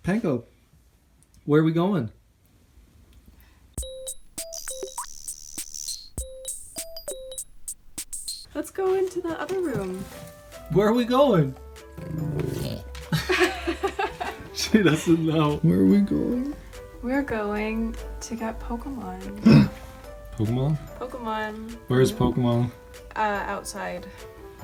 Panko, where are we going? Let's go into the other room. Where are we going? She doesn't know. Where are we going? We're going to get Pokemon. Pokemon? Pokemon. Where's Pokemon? Outside.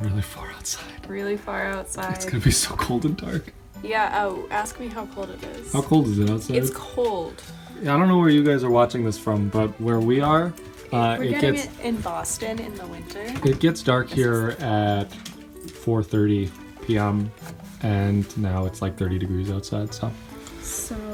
Really far outside. Really far outside. It's gonna be so cold and dark. Yeah, oh, ask me how cold it is. How cold is it outside? It's cold. Yeah, I don't know where you guys are watching this from, but where we are, We're getting it in Boston in the winter. It gets dark here at 4:30 p.m. and now it's like 30 degrees outside, so.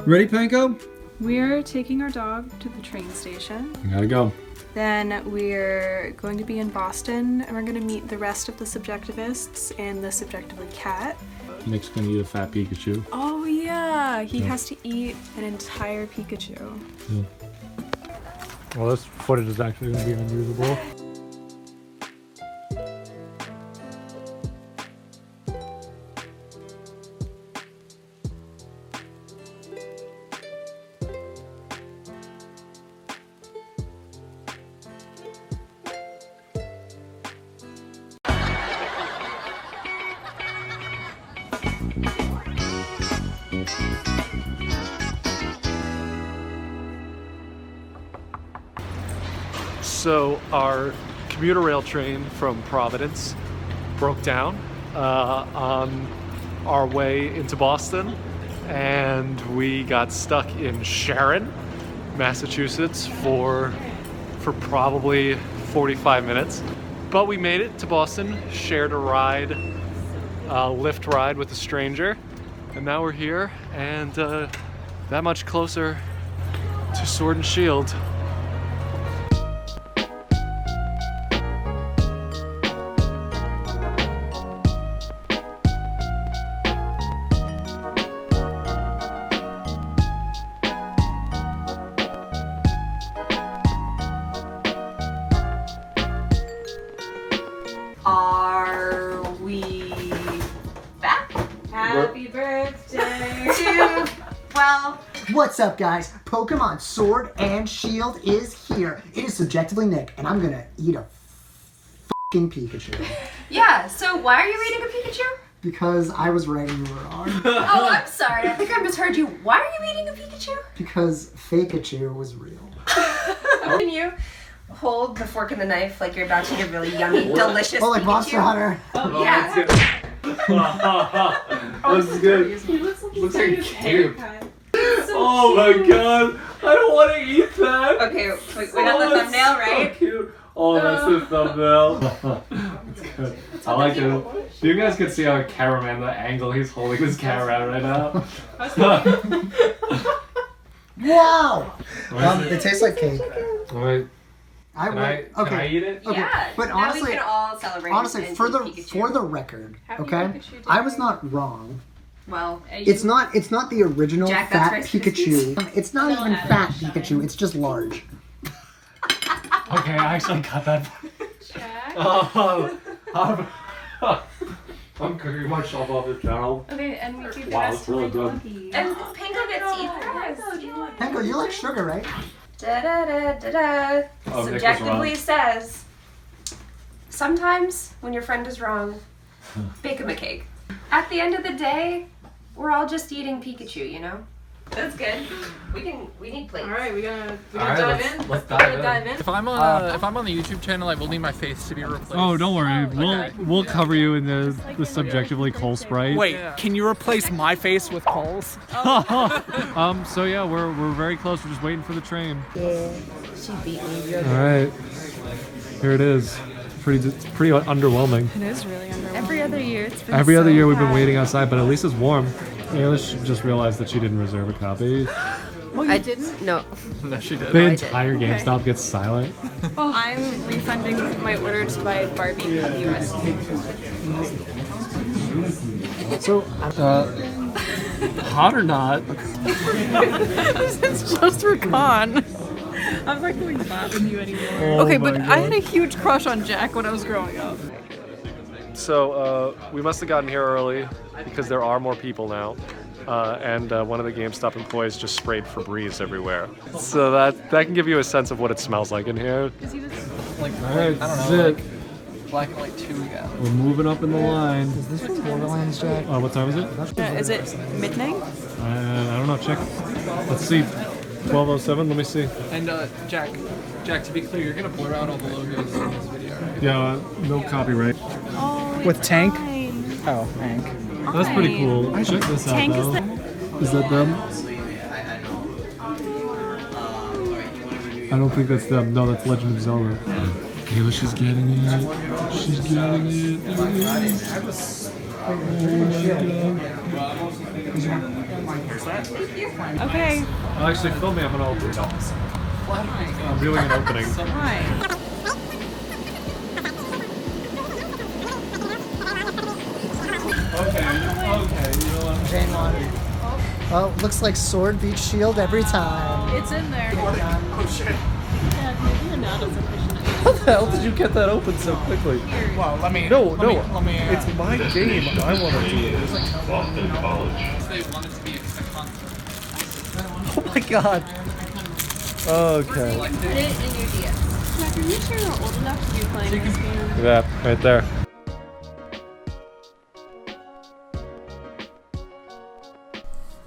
Ready, Panko? We're taking our dog to the train station. We gotta go. Then we're going to be in Boston and we're going to meet the rest of the subjectivists and the subjectively cat. Nick's gonna eat a fat Pikachu. Oh yeah, he has to eat an entire Pikachu. Yeah. Well, this footage is actually gonna be unusable. So our commuter rail train from Providence broke down on our way into Boston, and we got stuck in Sharon, Massachusetts for probably 45 minutes. But we made it to Boston, shared a ride, Lyft ride with a stranger, and now we're here and that much closer to Sword and Shield. Are we back? Happy birthday to... Well... What's up, guys? Pokemon Sword and Shield is here. It is subjectively Nick, and I'm gonna eat a f***ing Pikachu. Yeah, so why are you eating a Pikachu? Because I was right and you were wrong. Oh, I'm sorry. I think I misheard you. Why are you eating a Pikachu? Because Fakeachu was real. Can you hold the fork and the knife like you're about to eat a really yummy, delicious Oh, like Pikachu? Monster Hunter. Oh, yeah. This is good. He looks like a cute. So Oh my god, I don't want to eat that. Okay, we got the thumbnail, right? So cute. Oh, that's the thumbnail. That's good. I like it. You guys can see our cameraman, the angle he's holding this camera at right now. Wow! It tastes like cake. Alright, Can can I eat it? Okay, Yeah. but now honestly- we can all celebrate. Honestly, and for eat the Pikachu. record, Happy okay? Pikachu Day. I was not wrong. Well, It's not the original Jack, that's fat Rice Pikachu. It's not even fat Pikachu, it's just large. Okay, I actually got that. Jack. I'm cooking myself off the channel. Okay, and we keep the Wow, rest it's really to good. Lucky. and Panko gets to eat hers. Panko, you like sugar, right? Da da da da da. Oh, Nick was Subjectively wrong. says, sometimes when your friend is wrong, bake him a cake. At the end of the day, we're all just eating Pikachu, you know? That's good. We need plates. All right, we gonna Alright, dive let's- in. let's We're dive gonna in. dive in. If I'm on the YouTube channel, I will need my face to be replaced. Oh, don't worry. okay. We'll cover you in the subjectively Cole Sprite. Wait, can you replace my face with Cole's? So yeah, we're very close. We're just waiting for the train. Yeah, she beat me. All right, here it is. It's pretty underwhelming. It is really underwhelming. Every other year, it's been Every other so year we've been hot. waiting outside, but at least it's warm. Ayla just realized that she didn't reserve a copy. I didn't? No. No, she did. The I did. entire GameStop gets silent. I'm refunding my order to buy Barbie USB. So, hot or not? It's just for con. I'm not going fat with you anymore. Oh Okay, my but I had a huge crush on Jack when I was growing up. So we must have gotten here early because there are more people now. and one of the GameStop employees just sprayed Febreze everywhere. So that can give you a sense of what it smells like in here. Like, Alright, I don't this know, is like it. Black and White 2 again. We're moving up in the line. Is this from Borderlands, Jack? What time is it? Is it midnight? I don't know. Check. Let's see. 12:07. Let me see. And Jack, to be clear, you're gonna blur out all the logos in this video, right? Yeah, no copyright. Oh, With Tank? fine. Oh, Hank. That's pretty cool. Check this out, Tank is though. the. Is that them? I don't think that's them. No, that's Legend of Zelda. Kayla, she's getting it. She's getting it. Oh my god. Okay. Well, actually, film me. I'm gonna open it up. I'm doing an opening. Why? Okay. You know what? Jane won. Oh, looks like sword beats shield every time. It's in there. Oh shit! How the hell did you get that open so quickly? Well, let me. No, Let me. it's my game. I want to do it. They wanted to be a concept. Oh my god. Okay. Put it in your DS. Jack, are you sure you're old enough to be playing this game? Yeah, right there.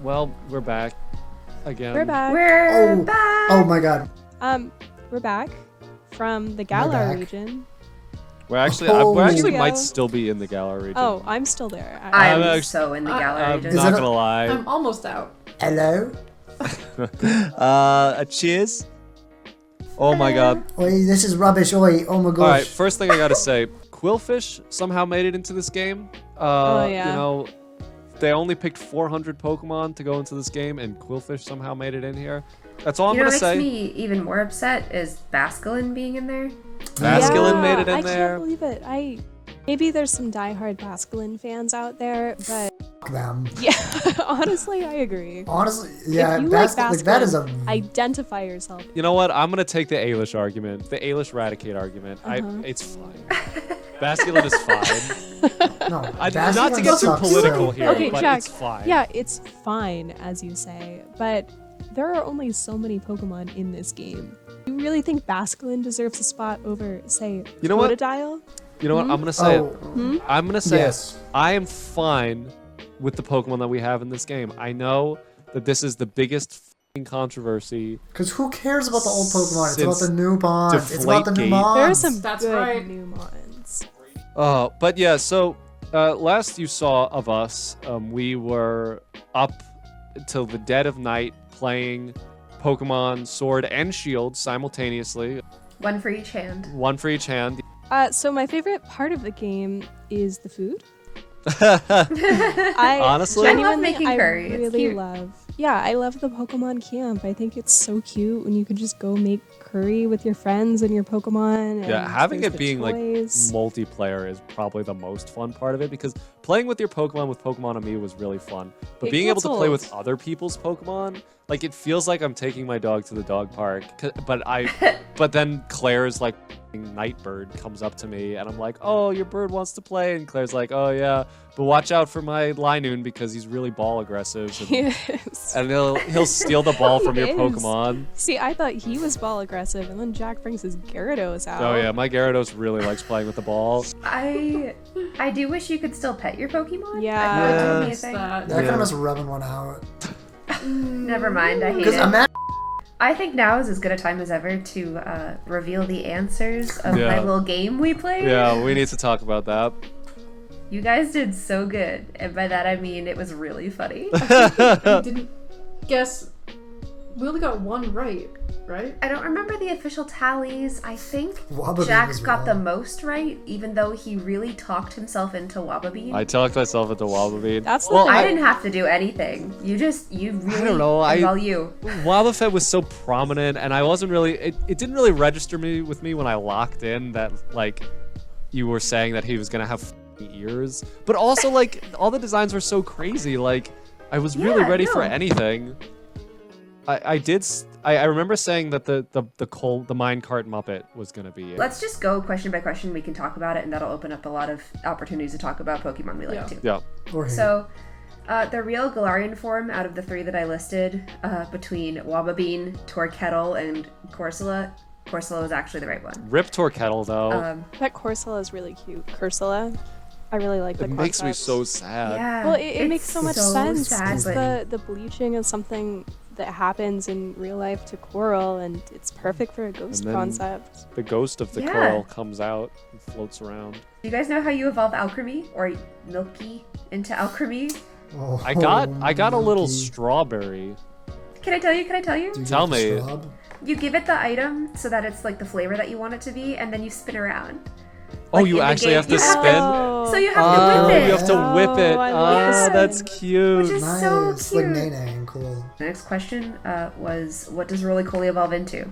Well, we're back again. We're back. We're Oh. back. Oh my god. We're back from the Galar back. region. We're actually, Oh. we actually Here we might go. still be in the Galar region. Oh, I'm still there. I'm actually- so in the gallery. I'm just- not it a- gonna lie. I'm almost out. Hello? Cheers. Oh my god. Oi, this is rubbish. Oi, oh my gosh. All right, first thing I gotta say, Quillfish somehow made it into this game. Oh, yeah. You know, they only picked 400 Pokemon to go into this game, and Quillfish somehow made it in here. That's all I'm You know gonna what makes say. me even more upset is Basculin being in there. Basculin made it in I there. can't believe it. Maybe there's some diehard Basculin fans out there, but Fuck them. yeah, honestly, I agree. Honestly, yeah, if you like like that is a. Basculin, identify yourself. You know what? I'm gonna take the Ailish argument, the Ailish Raticate argument. Uh-huh. It's fine. Basculin is fine. No, Not to Basculin get too sucks, political so- here, Okay, but Jack. it's fine. Yeah, it's fine, as you say, but there are only so many Pokemon in this game. You really think Basculin deserves a spot over, say, You know what? Totodile? You know what? I'm gonna say Oh, it. I'm gonna say yes. it. I am fine with the Pokemon that we have in this game. I know that this is the biggest f***ing controversy. Because who cares about the old Pokemon? It's Since about the new bonds. It's about the new Deflategate. bonds. There are some That's good right. new mons. But yeah, so last you saw of us, we were up till the dead of night playing Pokemon Sword and Shield simultaneously, One for each hand. one for each hand. So my favorite part of the game is the food. I Honestly? I love genuinely, making I curry. It's really cute. love. Yeah, I love the Pokemon camp. I think it's so cute when you can just go make curry with your friends and your Pokemon. Yeah, and having there's it the being like toys. multiplayer is probably the most fun part of it because playing with your Pokemon with Pokemon Me was really fun. But It being able gets to play old. with other people's Pokemon, like it feels like I'm taking my dog to the dog park. But then Claire's like Nightbird comes up to me and I'm like, oh, your bird wants to play, and Claire's like, oh yeah, but watch out for my Linoon because he's really ball aggressive. And, Yes. and he'll steal the ball from your He is. Pokemon. See, I thought he was ball aggressive, and then Jack brings his Gyarados out. Oh yeah, my Gyarados really likes playing with the ball. I do wish you could still pet your Pokemon. Yeah. I feel like that would be a It's thing. that. That kind of was rubbing one out. Never mind. I hate Because it. imagine. I think now is as good a time as ever to reveal the answers of Yeah. my little game we played. Yeah, we need to talk about that. You guys did so good, and by that I mean it was really funny. I didn't guess. We only got one right? I don't remember the official tallies. I think Wababean Jack was got the wrong. most right, even though he really talked himself into Wababean. I talked myself into Wababean. That's the well, thing. I didn't have to do anything. You really. don't know, Well, you. Wobbuffet was so prominent, and I wasn't really. It didn't really register with me when I locked in that like you were saying that he was gonna have f***ing ears, but also like all the designs were so crazy. Like I was really Yeah, ready for no. anything. I remember saying that the minecart Muppet was gonna be it. Let's just go question by question. We can talk about it, and that'll open up a lot of opportunities to talk about Pokemon we like Yeah. too. Yeah. Or hate. So, The real Galarian form out of the 3 that I listed, between Wababean, Torkettle, and Corsola was actually the right one. Rip Torkettle, though. That Corsola is really cute. Cursula. I really like the It makes me concept. so sad. Yeah. Well, it it's makes so much so sense. sad, Because but- the bleaching is something that happens in real life to coral, and it's perfect for a ghost And then concept. The ghost of the Yeah. coral comes out and floats around. Do you guys know how you evolve Alchemy or Milky into Alchemy? Oh, I got a little Milky. strawberry. Can I tell you? Can I tell you? Do you Tell get the me. straw? You give it the item so that it's like the flavor that you want it to be, and then you spin around. Oh, Like, you in the actually game, have to you have spin? Oh. So you have to whip it. You have to whip it. Oh, I love Oh, it. that's cute. Which is so Nice, cute. like Nene and cool. The next question was, what does Roly-Poly evolve into?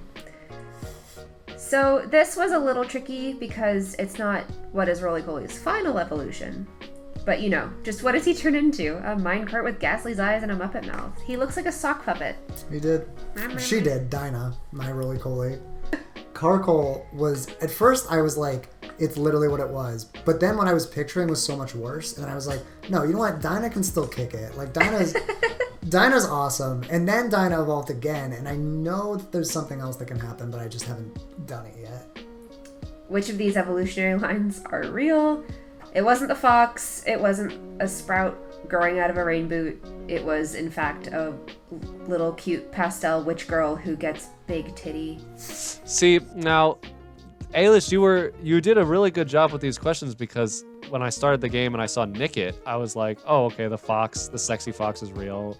So this was a little tricky because it's not what is Roly-Poly's final evolution. But you know, just what does he turn into? A minecart with Ghastly's eyes and a Muppet mouth. He looks like a sock puppet. He did. She did. Dinah, my Roly-Poly. Carkol was, at first I was like, it's literally what it was. But then what I was picturing was so much worse. And I was like, no, you know what? Dinah can still kick it. Like, Dinah's awesome. And then Dinah evolved again. And I know that there's something else that can happen, but I just haven't done it yet. Which of these evolutionary lines are real? It wasn't the fox. It wasn't a sprout growing out of a rain boot. It was, in fact, a little cute pastel witch girl who gets big titty. See, now, Ailish, you did a really good job with these questions because when I started the game and I saw Nickit, I was like, oh, okay, the sexy fox is real.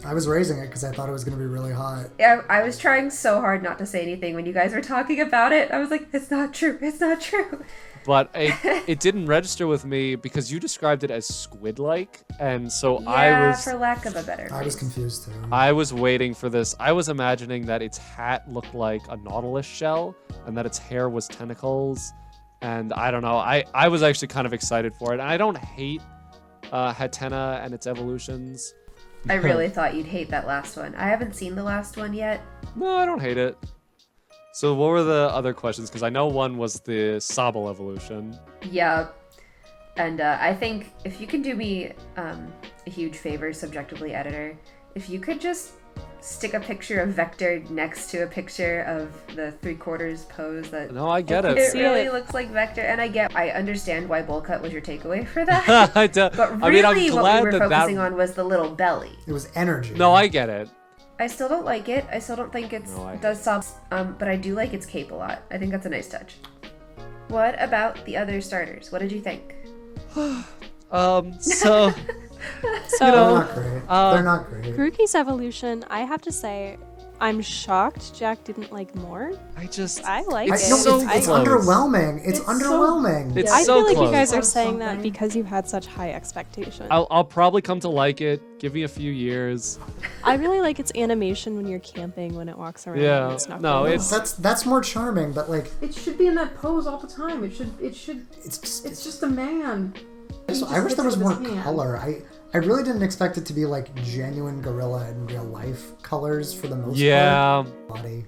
I was raising it because I thought it was going to be really hot. Yeah, I was trying so hard not to say anything when you guys were talking about it. I was like, it's not true. It's not true. But it didn't register with me because you described it as squid-like, and so Yeah, for lack of a better I was phrase. confused too. I was waiting for this. I was imagining that its hat looked like a nautilus shell and that its hair was tentacles. And I don't know. I was actually kind of excited for it. And I don't hate Hatena and its evolutions. I really thought you'd hate that last one. I haven't seen the last one yet. No, I don't hate it. So what were the other questions? Because I know one was the Sobble evolution. Yeah. And I think if you can do me a huge favor, subjectively, editor, if you could just stick a picture of Vector next to a picture of the 3/4 pose that No, I get it it. really looks like Vector, and I understand why bowl cut was your takeaway for that. I do- But I mean, I'm really, what glad we were that focusing that. on was the little belly. It was energy. No, I get it. I still don't like it. I still don't think it No, I- does sob. But I do like its cape a lot. I think that's a nice touch. What about the other starters? What did you think? So So, They're not great. Uh, They're not great. Grookey's evolution, I have to say, I'm shocked Jack didn't like more. I just. I like It's it. No, so it's close. underwhelming. It's It's so- underwhelming. It's I so feel like close. you guys are Have saying that something. because you had such high expectations. I'll probably come to like it. Give me a few years. I really like its animation when you're camping, when it walks around. Yeah, and it's not no, cool. it's- That's more charming, but like It should be in that pose all the time. It should. it's just, It's just a man. I wish there was hits more with his hand. color. I really didn't expect it to be like genuine gorilla in real life colors for the most Yeah, part. Body.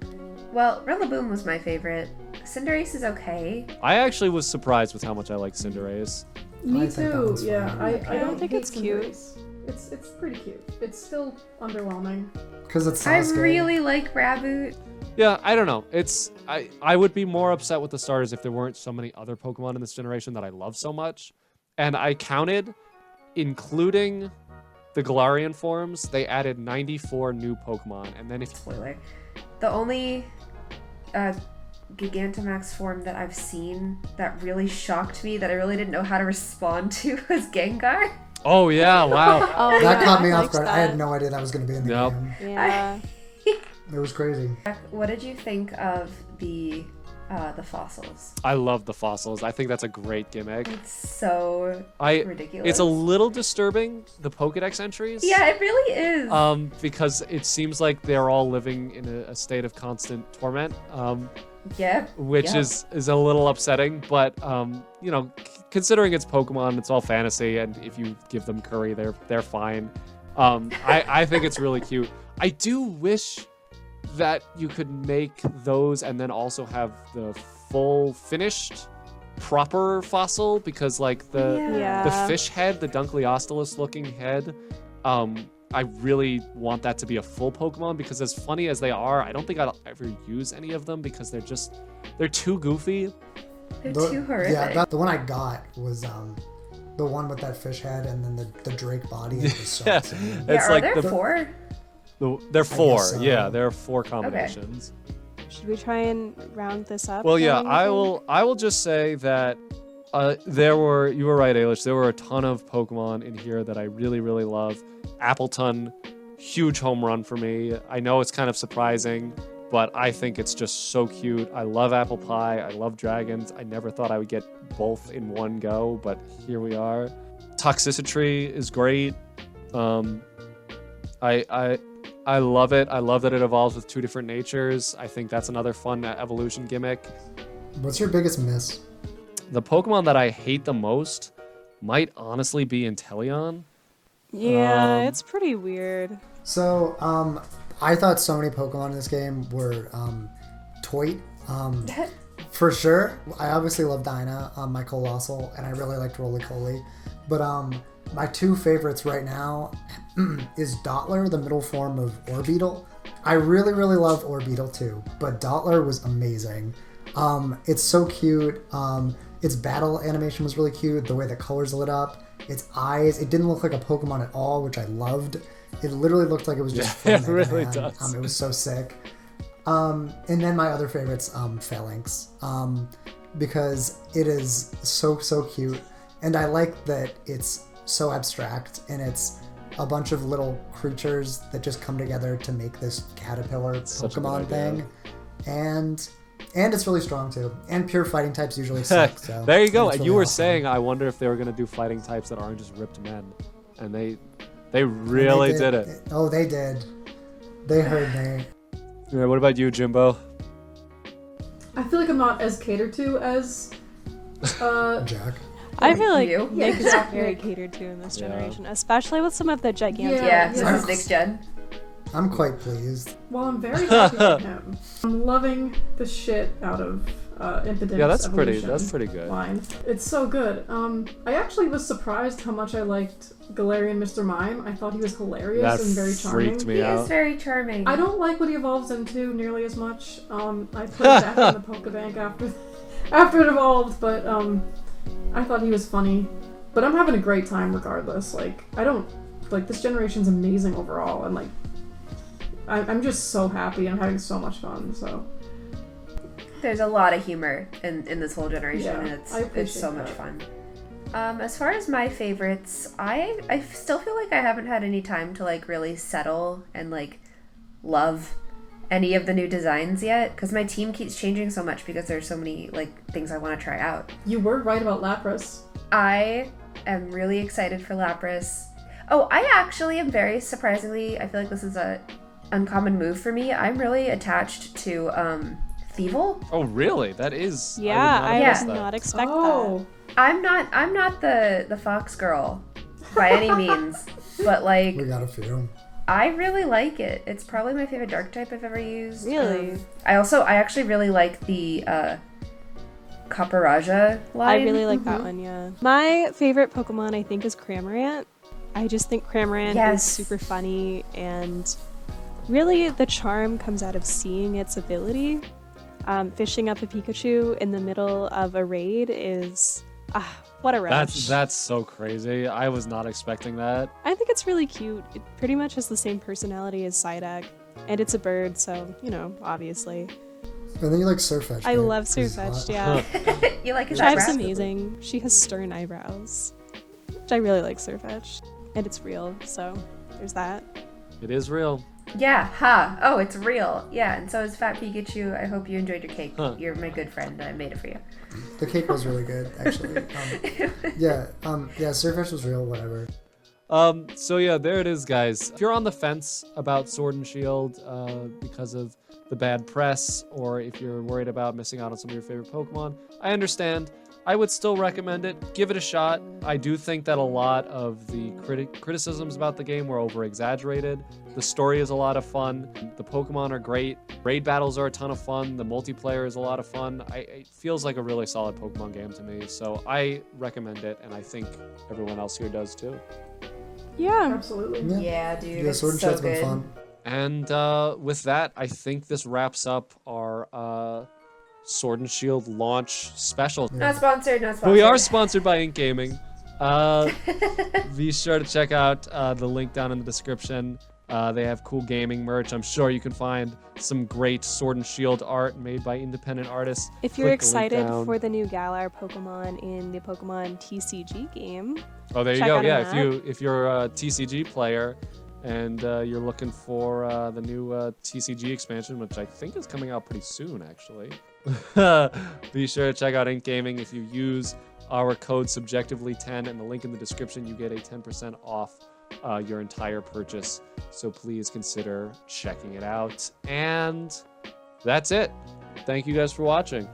Well, Rillaboom was my favorite. Cinderace is okay. I actually was surprised with how much I like Cinderace. Me I think that too. one's Yeah, fine. I don't think hate it's cute. Cinderace. It's pretty cute. It's still underwhelming. Because it's I Sasuke. really like Raboot. Yeah, I don't know. I would be more upset with the starters if there weren't so many other Pokemon in this generation that I love so much. And I counted, including the Galarian forms, they added 94 new Pokemon. And then if Spoiler. The only Gigantamax form that I've seen that really shocked me, that I really didn't know how to respond to, was Gengar. oh yeah, wow. Oh, That yeah, caught me I off liked guard. I that. had no idea that was going to be in the Nope. game. Yeah. It was crazy. What did you think of the fossils? I love the fossils. I think that's a great gimmick. It's so ridiculous. It's a little disturbing, the Pokedex entries. Yeah, it really is. Because it seems like they're all living in a state of constant torment. Yep. Which Yep. is a little upsetting, but you know, considering it's Pokemon, it's all fantasy, and if you give them curry, they're fine. I think it's really cute. I do wish that you could make those and then also have the full finished proper fossil because like the Yeah. fish head, the Dunkleostelos looking head, I really want that to be a full Pokemon because as funny as they are, I don't think I'll ever use any of them because they're too goofy. They're too horrific. Yeah, the one I got was the one with that fish head and then the Drake body. It was so insane. Yeah, It's are like there the- 4? They're 4. so. Yeah, there are 4 combinations. Should we try and round this up? Well, yeah, then, I you think? will just say that you were right, Ailish. There were a ton of Pokemon in here that I really, really love. Appleton, huge home run for me. I know it's kind of surprising, but I think it's just so cute. I love apple pie. I love dragons. I never thought I would get both in one go, but here we are. Toxicity is great. I love it. I love that it evolves with 2 different natures. I think that's another fun evolution gimmick. What's your biggest miss? The Pokemon that I hate the most might honestly be Inteleon. Yeah, it's pretty weird. So, I thought so many Pokemon in this game were Toit. For sure. I obviously love Dyna, my Colossal, and I really liked Roly-Poly. But my 2 favorites right now is Dottler, the middle form of Orbeetle. I really, really love Orbeetle too, but Dottler was amazing. It's so cute. Its battle animation was really cute. The way the colors lit up, its eyes. It didn't look like a Pokemon at all, which I loved. It literally looked like it was just Yeah, from it Mega really Man. does. It was so sick. And then my other favorite's Phalanx, because it is so cute, and I like that it's so abstract and it's a bunch of little creatures that just come together to make this caterpillar Such a good Pokemon idea. thing, and it's really strong too. And pure fighting types usually suck. So There you go. it's And really you were awesome. saying, I wonder if they were going to do fighting types that aren't just ripped men. And they And really they did it. Oh, they did. They heard me. Yeah, what about you, Jimbo? I feel like I'm not as catered to as Jack. I feel like You? Nick is Yeah. very catered to in this Yeah. generation, especially with some of the gigantic. Yeah, Yeah. this is Nick's gen. I'm quite pleased. Well, I'm very happy with him. I'm loving the shit out of Impidim's Yeah, that's pretty evolution good. line. It's so good. I actually was surprised how much I liked Galarian Mr. Mime. I thought he was hilarious That and very charming. freaked me He out. is very charming. I don't like what he evolves into nearly as much. I put it back in the Pokebank after it evolved, but I thought he was funny. But I'm having a great time regardless. Like, I don't like this generation's amazing overall, and like I'm just so happy. I'm having so much fun. So There's a lot of humor in this whole generation, Yeah, and I it's appreciate so much that. fun. As far as my favorites, I still feel like I haven't had any time to like really settle and like love any of the new designs yet, because my team keeps changing so much because there's so many like things I want to try out. you were right about Lapras. I am really excited for Lapras. Oh, I actually am very surprisingly, I feel like this is a uncommon move for me. I'm really attached to Thievul. Oh, really? That is. Yeah, I I would not have would guessed that. not expect Oh, I'm not the fox girl by any means, but like We got a few. I really like it. It's probably my favorite dark type I've ever used. Really? I actually really like the Kaparaja that. line. I really like that one, yeah. My favorite Pokemon, I think, is Cramorant. I just think Cramorant Yes. is super funny, and really the charm comes out of seeing its ability. Fishing up a Pikachu in the middle of a raid is... what a rush. That's so crazy. I was not expecting that. I think it's really cute. It pretty much has the same personality as Psyduck, and it's a bird, so, you know, obviously. And then you like Surfetch. I right? love He's Surfetch, hot. yeah. You like his Chive's eyebrows? amazing. She has stern eyebrows, which I really like Surfetch, and it's real, so there's that. It is real. Yeah, ha. Oh, it's real. Yeah, and so is Fat Pikachu. I hope you enjoyed your cake. Huh. You're my good friend. I made it for you. The cake was really good, actually. Yeah, Surfetch was real, whatever. So yeah, there it is, guys. If you're on the fence about Sword and Shield because of the bad press, or if you're worried about missing out on some of your favorite Pokemon, I understand. I would still recommend it. Give it a shot. I do think that a lot of the criticisms about the game were over-exaggerated. The story is a lot of fun. The Pokemon are great. Raid battles are a ton of fun. The multiplayer is a lot of fun. It feels like a really solid Pokemon game to me, so I recommend it, and I think everyone else here does too. Yeah. Absolutely. Yeah, dude. Yeah, It's Sword and so Shield's been good. fun. And with that, I think this wraps up our Sword and Shield launch special. Not sponsored, not sponsored. But we are sponsored by Ink Gaming. Be sure to check out the link down in the description. They have cool gaming merch. I'm sure you can find some great Sword and Shield art made by independent artists. If you're Click the link excited down. for the new Galar Pokemon in the Pokemon TCG game, Oh, there you check go. out Yeah, that. if you're a TCG player and you're looking for the new TCG expansion, which I think is coming out pretty soon, actually. Be sure to check out Ink Gaming. If you use our code subjectively10 and the link in the description, you get a 10% off your entire purchase. So please consider checking it out. And that's it. Thank you guys for watching.